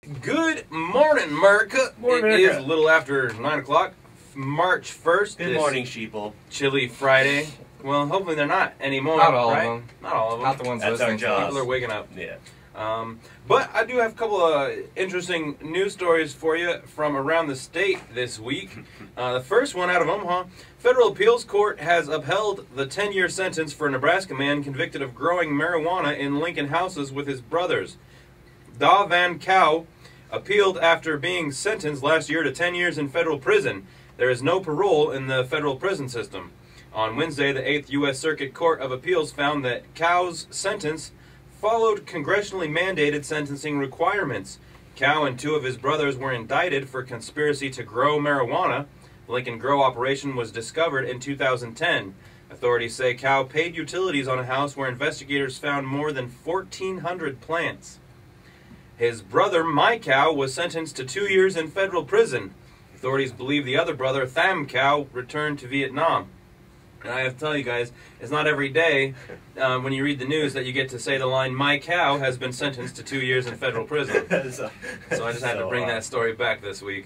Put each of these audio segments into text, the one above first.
Good morning, Merica. Morning, It Merica. is a little after 9 o'clock, March 1st. Good morning, sheeple. Chilly Friday. Well, hopefully they're not anymore. Not all right? of them. Not all of them. Not the ones That's our listening. job. People are waking up. Yeah. But I do have a couple of interesting news stories for you from around the state this week. The first one out of Omaha. Federal appeals court has upheld the 10-year sentence for a Nebraska man convicted of growing marijuana in Lincoln houses with his brothers. Da Van Cow appealed after being sentenced last year to 10 years in federal prison. There is no parole in the federal prison system. On Wednesday, the 8th U.S. Circuit Court of Appeals found that Cow's sentence followed congressionally mandated sentencing requirements. Cow and two of his brothers were indicted for conspiracy to grow marijuana. The Lincoln Grow operation was discovered in 2010. Authorities say Cow paid utilities on a house where investigators found more than 1,400 plants. His brother, My Cow, was sentenced to 2 years in federal prison. Authorities believe the other brother, Tham Cow, returned to Vietnam. And I have to tell you guys, it's not every day when you read the news that you get to say the line, My Cow has been sentenced to 2 years in federal prison. So I just had to bring that story back this week.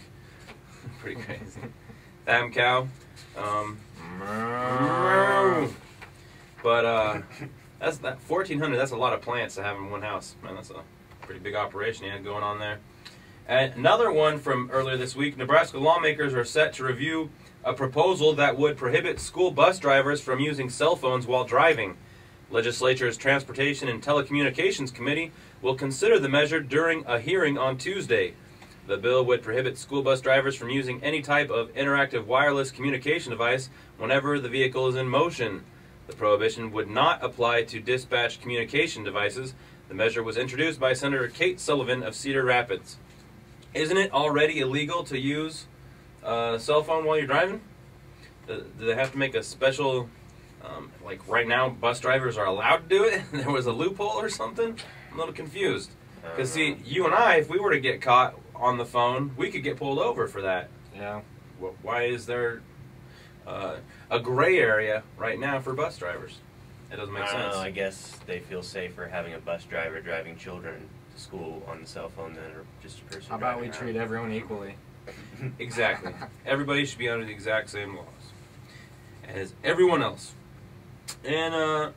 Pretty crazy. Tham Cow. But that's that 1,400, that's a lot of plants to have in one house. Man, that's a pretty big operation you had going on there. And another one from earlier this week, Nebraska lawmakers are set to review a proposal that would prohibit school bus drivers from using cell phones while driving. Legislature's Transportation and Telecommunications Committee will consider the measure during a hearing on Tuesday. The bill would prohibit school bus drivers from using any type of interactive wireless communication device whenever the vehicle is in motion. The prohibition would not apply to dispatch communication devices. The measure was introduced by Senator Kate Sullivan of Cedar Rapids. Isn't it already illegal to use a cell phone while you're driving? Do they have to make a special, like right now, bus drivers are allowed to do it? There was a loophole or something? I'm a little confused. Because, see, you and I, if we were to get caught on the phone, we could get pulled over for that. Yeah. Why is there a gray area right now for bus drivers? It doesn't make sense. I guess they feel safer having a bus driver driving children to school on the cell phone than just a person. How about we driving treat everyone equally? Exactly. Everybody should be under the exact same laws as everyone else. And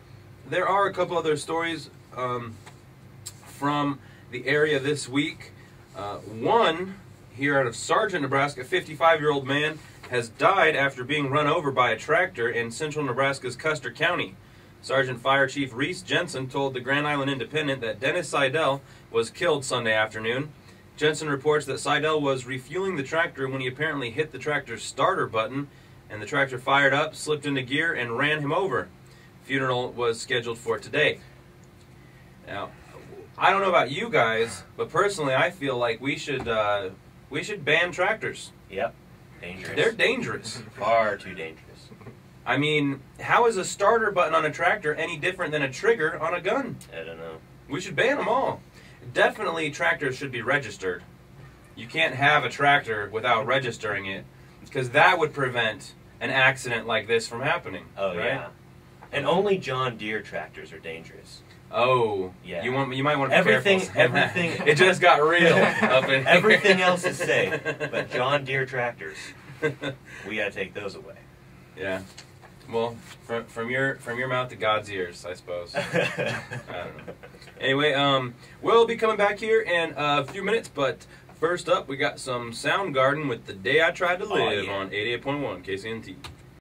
there are a couple other stories from the area this week. One here out of Sargent, Nebraska, a 55-year-old man has died after being run over by a tractor in central Nebraska's Custer County. Sergeant Fire Chief Reese Jensen told the Grand Island Independent that Dennis Seidel was killed Sunday afternoon. Jensen reports that Seidel was refueling the tractor when he apparently hit the tractor's starter button, and the tractor fired up, slipped into gear, and ran him over. Funeral was scheduled for today. Now, I don't know about you guys, but personally I feel like we should ban tractors. Yep. Dangerous. They're dangerous. Far too dangerous. I mean, how is a starter button on a tractor any different than a trigger on a gun? I don't know. We should ban them all. Definitely tractors should be registered. You can't have a tractor without registering it, because that would prevent an accident like this from happening. Oh, right? yeah. And only John Deere tractors are dangerous. Oh, yeah. You might want to be careful. Everything. It just got real up in here. Everything else is safe, but John Deere tractors, we gotta take those away. Yeah. Well, from your mouth to God's ears, I suppose. I don't know. Anyway, we'll be coming back here in a few minutes, but first up, we got some Soundgarden with "The Day I Tried to Live" on 88.1 KCNT.